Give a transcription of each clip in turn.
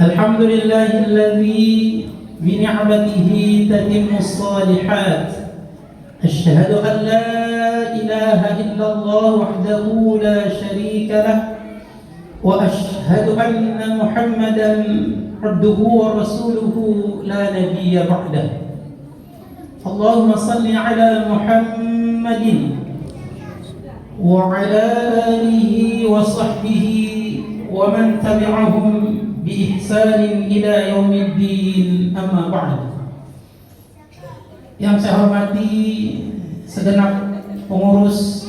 الحمد لله الذي بنعمته تتم الصالحات. أشهد أن لا إله إلا الله وحده لا شريك له، وأشهد أن محمدا عبده ورسوله لا نبي بعده. اللهم صل على محمد وعلى آله وصحبه ومن تبعهم بإحسان إلى يوم الدين. أما بعد. Yang saya hormati segenap pengurus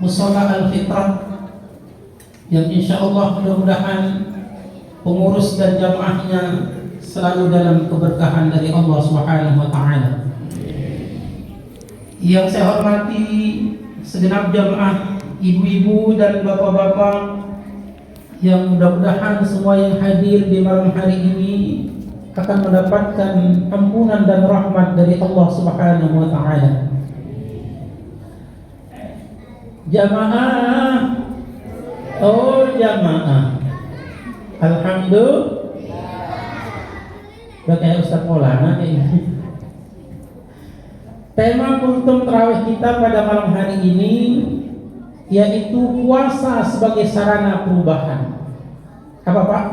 Mushola Al-Fitrah, yang insya Allah mudah-mudahan pengurus dan jamaahnya selalu dalam keberkahan dari Allah Subhanahu wa Ta'ala. Yang saya hormati segenap jamaah, ibu-ibu dan bapak-bapak, yang mudah-mudahan semua yang hadir di malam hari ini akan mendapatkan ampunan dan rahmat dari Allah Subhanahu wa Ta'ala. Jamaah, oh jamaah, alhamdulillah. Udah kayak Ustaz Maulana kayaknya. Tema kultum tarawih kita pada malam hari ini yaitu puasa sebagai sarana perubahan. Apa Pak?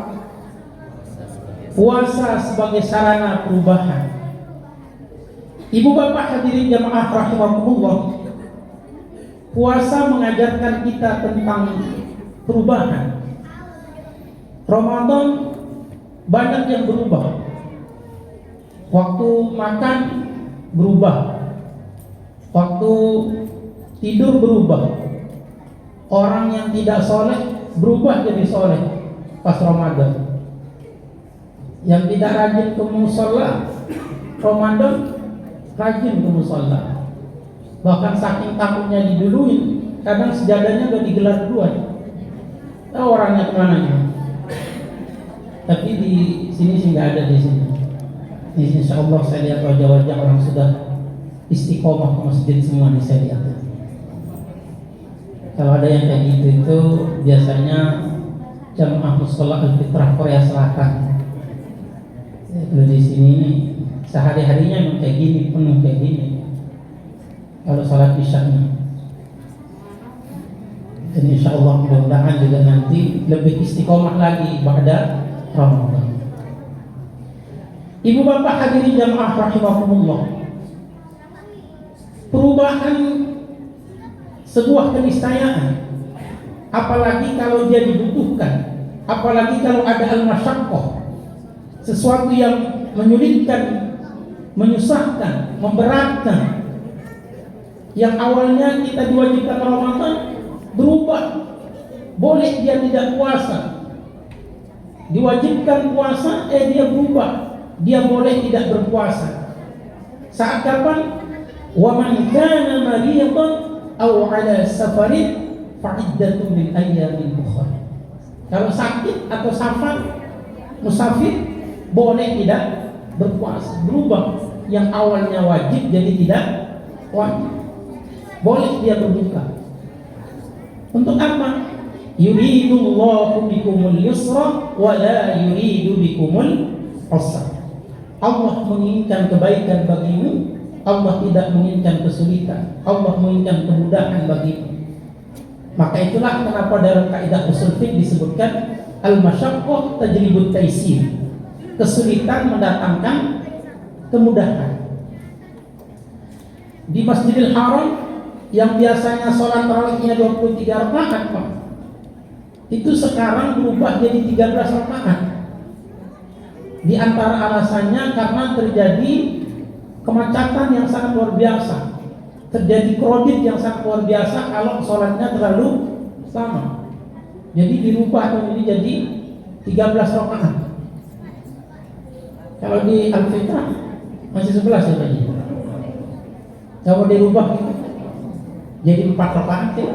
Puasa sebagai sarana perubahan. Ibu bapak hadirin jamaah rahimakumullah, puasa mengajarkan kita tentang perubahan. Ramadan banyak yang berubah. Waktu makan berubah, waktu tidur berubah. Orang yang tidak soleh berubah jadi soleh pas Ramadan. Yang tidak rajin ke musola Ramadan rajin ke musola. Bahkan saking takutnya diduluin, kadang sejadahnya udah digelar dua. Tahu orangnya kemana ya? Tapi di sini sih nggak ada di sini. Insya Allah saya lihat wajah-wajah orang sudah istiqomah ke masjid semua nih saya lihat. Kalau ada yang kayak gitu itu biasanya jamaah Mushola Al-Fitrah Korea Selatan. Kalau di sini sehari-harinya memang kayak gini, penuh kayak gini. Kalau salat isya'nya. Dan insya Allah mudah-mudahan juga nanti lebih istiqomah lagi pada Ramadan. Ibu bapak hadirin jamaah rahimakumullah, perubahan sebuah keniscayaan, apalagi kalau dia dibutuhkan, apalagi kalau ada al-masyaqqah, sesuatu yang menyulitkan, menyusahkan, memberatkan. Yang awalnya kita diwajibkan Ramadan berubah, boleh dia tidak puasa. Diwajibkan puasa, dia berubah, dia boleh tidak berpuasa. Saat kapan? Wa man kana maridan aw ala safarin fa'iddatun min ayyamin ukhra. Kalau sakit atau safar, musafir, boleh tidak berpuasa, berubah. Yang awalnya wajib jadi tidak wajib. Boleh dia berbuka. Untuk apa? Yuridullahu bikumul yusra wa la yuridu bikumul usra. Allah menginginkan kebaikan bagimu, Allah tidak menginginkan kesulitan. Allah menginginkan kemudahan bagimu. Maka itulah kenapa dalam kaidah usul fiqh disebutkan al-masyaqqah tajlibut taisir. Kesulitan mendatangkan kemudahan. Di Masjidil Haram yang biasanya sholat tarawihnya 23 rakaat, Pak, itu sekarang berubah jadi 13 rakaat. Di antara alasannya karena terjadi kemacetan yang sangat luar biasa, terjadi kredit yang sangat luar biasa kalau sholatnya terlalu lama. Jadi dirubah ini jadi 13 rakaat. Kalau di Al-Fitrah masih 11 ya Pak. Kalau dirubah jadi 4 rakaat ya.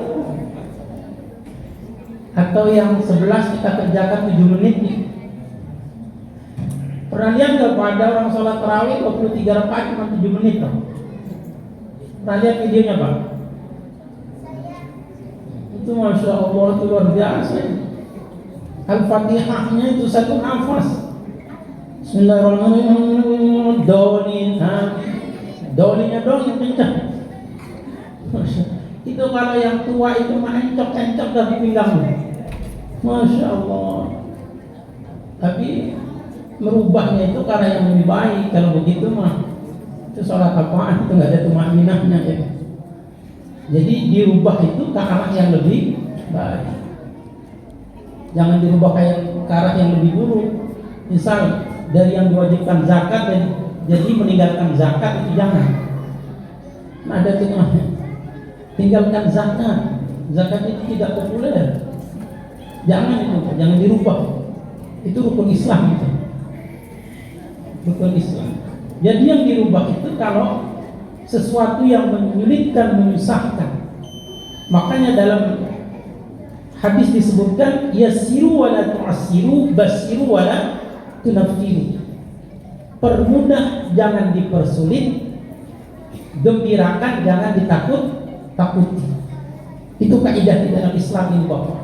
Atau yang 11 kita kerjakan 7 menit ya. Pernah lihat nggak pada orang sholat tarawih 23 rakaat cuma 7 menit loh? Pernah lihat videonya Pak? Itu Masya Allah, itu luar biasa. Al-Fatihahnya itu satu nafas. Bismillahirrahmanirrahim. Dolin, dolinnya dong yang kencang. Itu kalau yang tua itu mah encok-encok dari pinggangmu. Masya Allah. Tapi merubahnya itu karena yang lebih baik. Kalau begitu mah itu sholat apaan? Itu nggak ada tumakninahnya ya. Jadi dirubah itu ke arah yang lebih baik. Jangan dirubah kayak ke arah yang lebih buruk. Misal dari yang diwajibkan zakat dan jadi meninggalkan zakat itu jangan. Nah, ada tengahnya. Tinggalkan zakat. Zakat itu tidak populer. Jangan itu, jangan dirubah. Itu rukun Islam itu. Rukun Islam. Jadi yang dirubah itu kalau sesuatu yang menyulitkan, menyusahkan. Makanya dalam hadis disebutkan yassiru wala tu'assiru, basiru wala tunaffiru. Permudah jangan dipersulit, gembirakan jangan ditakut-takuti. Itu kaidah di dalam Islam ini Bapak.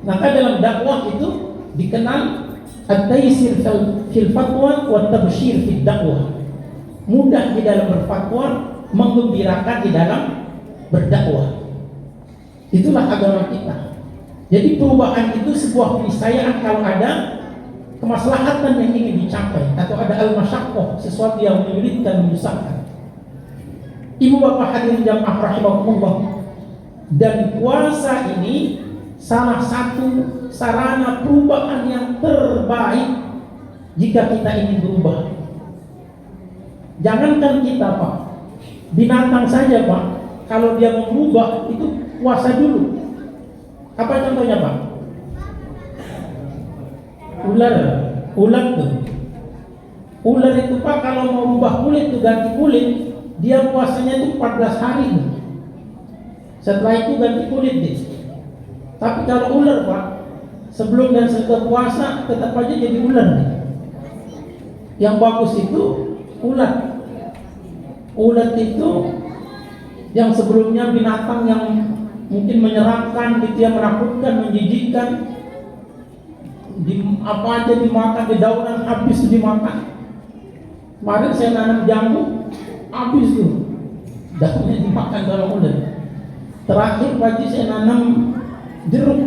Maka dalam dakwah itu dikenal at-taysir fil fatwa wa tabsyir fid dakwah. Mudah di dalam berfatwa, menggembirakan di dalam berdakwah. Itulah agama kita. Jadi perubahan itu sebuah keniscayaan kalau ada kemaslahatan yang ingin dicapai atau ada al-masyaqqah, sesuatu yang menyulitkan, menyusahkan. Ibu bapak hadirin jamaah rahimakumullah, dan puasa ini salah satu sarana perubahan yang terbaik jika kita ingin berubah. Jangankan kita Pak, binatang saja Pak, kalau dia mau berubah itu puasa dulu. Apa contohnya Pak? Ular tuh. Ular itu Pak kalau mau rubah kulit tuh ganti kulit, dia puasanya itu 14 hari tuh. Setelah itu ganti kulit deh. Tapi kalau ular Pak, sebelum dan setelah puasa tetap aja jadi ular nih. Yang bagus itu ulat. Ulat itu yang sebelumnya binatang yang mungkin menyeramkan, gitu ya, menakutkan, menjijikkan, apa aja dimakan, dedaunan habis dimakan. Kemarin saya nanam jambu, habis tuh daunnya dimakan dalam ulat. Terakhir pagi saya nanam jeruk,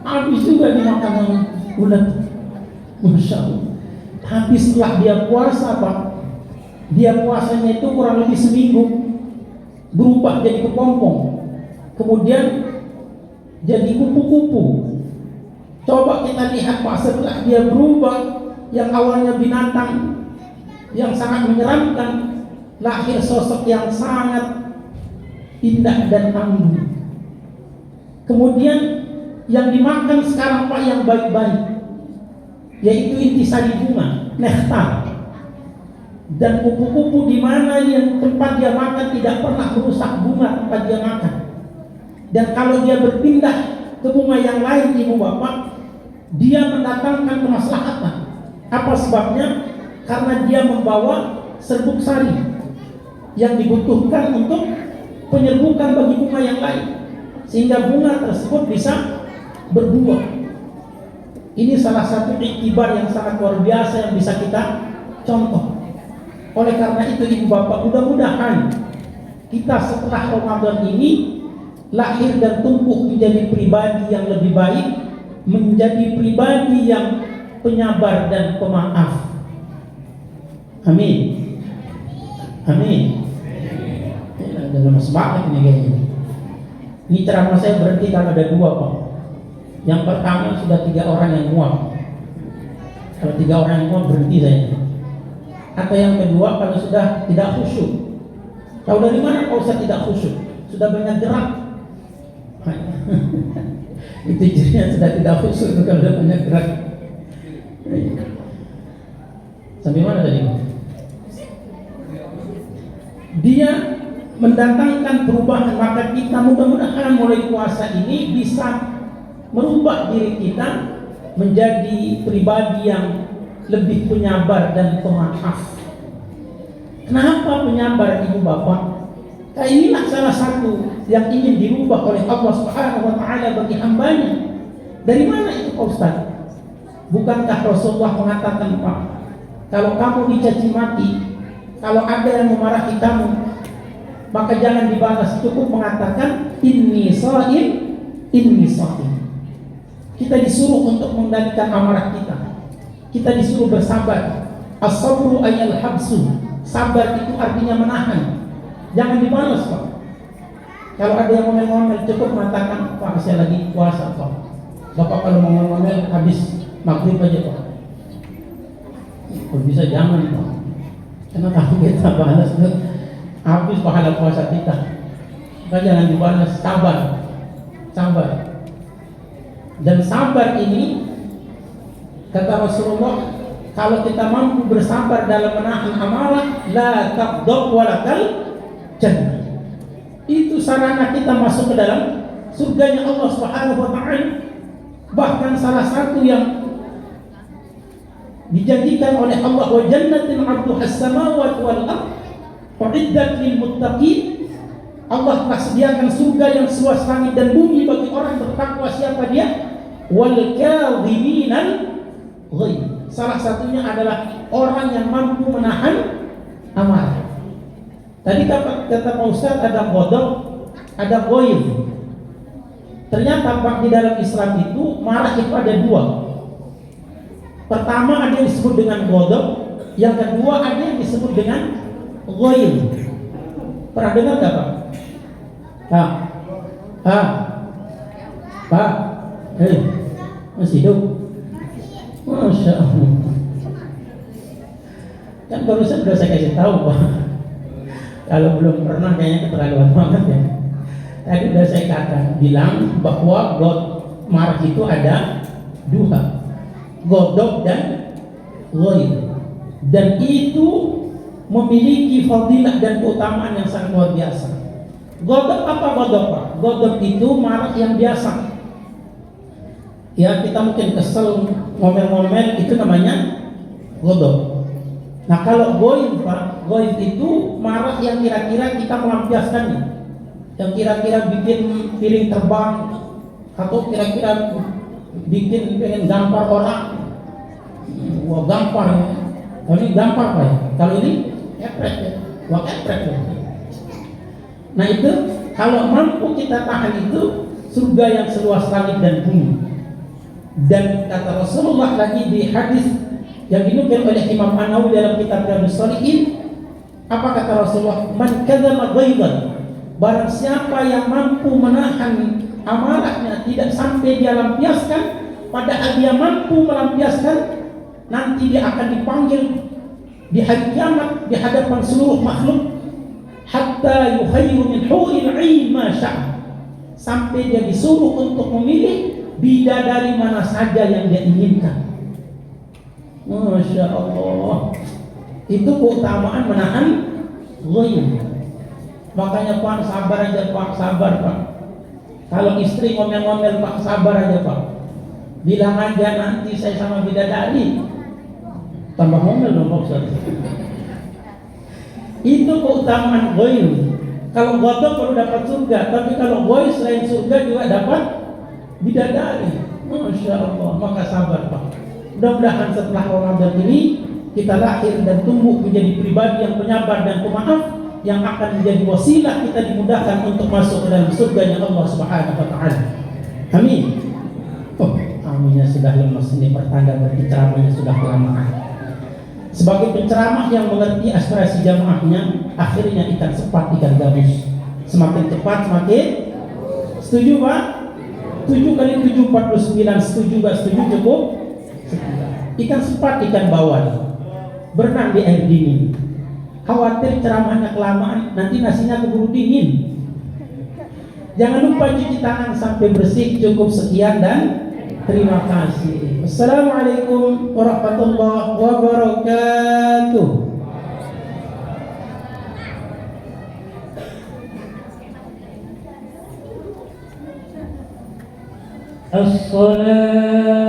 habis juga dimakan sama ulat. Masya Allah. Tapi setelah dia puasa Pak, dia puasanya itu kurang lebih seminggu, berubah jadi kepompong, kemudian jadi kupu-kupu. Coba kita lihat Pak, setelah dia berubah, yang awalnya binatang yang sangat menyeramkan, lahir sosok yang sangat indah dan anggun. Kemudian yang dimakan sekarang Pak yang baik-baik, yaitu intisari bunga, nektar. Dan kupu-kupu di mana yang tempat dia makan tidak pernah merusak bunga tempat dia makan. Dan kalau dia berpindah ke bunga yang lain ibu bapak, dia mendatangkan kemaslahatan. Apa sebabnya? Karena dia membawa serbuk sari yang dibutuhkan untuk penyerbukan bagi bunga yang lain, sehingga bunga tersebut bisa berbuah. Ini salah satu iktibar yang sangat luar biasa yang bisa kita contoh. Oleh karena itu ibu bapak, mudah-mudahan kita setelah Ramadan ini lahir dan tumbuh menjadi pribadi yang lebih baik, menjadi pribadi yang penyabar dan pemaaf. Amin. Amin. Ada lemas banget ini kayaknya. Ini ceramah saya berhenti kalau ada dua Pak. Yang pertama sudah 3 orang yang muak. Kalau 3 orang yang muak berhenti saya. Atau yang kedua kalau sudah tidak khusyuk. Tahu dari mana kalau sudah tidak khusyuk? Sudah banyak gerak. Itu cirinya sudah tidak khusyuk kalau sudah banyak gerak. Sampai mana tadi? Dia mendatangkan perubahan, maka kita mudah-mudahan mulai puasa ini bisa merubah diri kita menjadi pribadi yang lebih penyabar dan pemaaf. Kenapa penyabar ibu bapak? Nah, inilah salah satu yang ingin dirubah oleh Allah Subhanahu wa taala bagi hambanya. Dari mana itu Pak Ustaz? Bukankah Rasulullah mengatakan Pak, Kalau kamu dicaci maki, kalau ada yang memarahi kamu, maka jangan dibalas, cukup mengatakan inni sha'im, inni sha'im. Kita disuruh untuk mengendalikan amarah kita. Kita disuruh bersabar. As-sabru ayal habsu. Sabar itu artinya menahan. Jangan dibalas, Pak. Kalau ada yang ngomel-ngomel, cukup mengatakan, Pak, saya lagi puasa, Pak. Bapak kalau mau ngomel habis maghrib aja, Pak. Kalau bisa jangan, Pak. Kenapa kita balas? Habis pahala puasa kita. Maka jangan dibalas. Sabar. Sabar. Dan sabar ini, kata Rasulullah, kalau kita mampu bersabar dalam menahan amarah, la taqdab walakal jannah. Itu sarana kita masuk ke dalam surganya Allah Subhanahu wa taala. Bahkan salah satu yang dijanjikan oleh Allah, wa jannatin 'arduha as-samawati wal ardh uiddat lil muttaqin. Allah telah sediakan surga yang seluas langit dan bumi bagi orang bertakwa. Siapa dia? Wal kadhiminal ghaidh. Salah satunya adalah orang yang mampu menahan amarah. Tadi kata Pak Ustaz ada ghadab, ada ghaidh. Ternyata Pak, di dalam Islam itu marah itu ada dua. Pertama ada yang disebut dengan ghadab, yang kedua ada yang disebut dengan ghaidh. Pernah dengar enggak, Pak? Pak, masih hidup? Masya Allah. Kan barusan sudah saya kasih tahu, Pak. Kalau belum pernah kayaknya keterlaluan banget ya. Tadi sudah saya katakan, bilang bahwa marah itu ada dua, ghadab dan ghaidh. Dan itu memiliki fadilah dan keutamaan yang sangat luar biasa. Ghadab apa ghadab, Pak? Ghadab itu marah yang biasa. Ya, kita mungkin kesel, ngomel-ngomel, itu namanya ghadab. Nah, kalau ghaidh, Pak, ghaidh itu marah yang kira-kira kita melampiaskannya, yang kira-kira bikin piring terbang, atau kira-kira bikin pengen gampar orang. Wah, gampar ya. Kalau ini gampar, Pak ya. Kalau ini epret ya. Wah, epret ya. Nah, itu kalau mampu kita tahan itu surga yang seluas langit dan bumi. Dan kata Rasulullah lagi di hadis yang dinukil oleh Imam An-Nawawi dalam kitab Riyadhus Shalihin, apa kata Rasulullah? Man kadzama ghaidhan, barang siapa yang mampu menahan amarahnya tidak sampai dia lampiaskan, padahal dia mampu melampiaskan, nanti dia akan dipanggil di hari kiamat di hadapan seluruh makhluk, hatta yukhayyiru min huril 'ain ma syaa, sampai dia disuruh untuk memilih bidadari mana saja yang dia inginkan. Masya Allah. Itu keutamaan menahan ghaidh. Makanya Pak, sabar aja Pak, sabar Pak. Kalau istri ngomel-ngomel Pak, sabar aja Pak. Bilang aja nanti saya sama bidadari. Tambah ngomel dong Pak Ustaz. Itu keutamaan ghaidh. Kalau ghadab baru dapat surga, tapi kalau ghaidh selain surga juga dapat bidadari. Masya Allah. Maka sabar Pak. Mudah-mudahan setelah Ramadan ini kita lahir dan tumbuh menjadi pribadi yang penyabar dan pemaaf, yang akan menjadi wasilah kita dimudahkan untuk masuk ke dalam surganya Allah Subhanahu wa taala. Amin. Oh, aminnya sudah lemas, ini pertanda berarti ceramahnya sudah kelamaan. Sebagai penceramah yang mengerti aspirasi jamaahnya, akhirnya ikan sepat, ikan gabus. Semakin cepat semakin setuju Pak? 7 kali 7 49, setuju gak setuju cukup? Ikan sepat, ikan bawal, berenang di air dingin. Khawatir ceramahnya kelamaan, nanti nasinya keburu dingin. Jangan lupa cuci tangan sampai bersih. Cukup sekian dan terima kasih. Assalamualaikum warahmatullahi wabarakatuh. As-salatu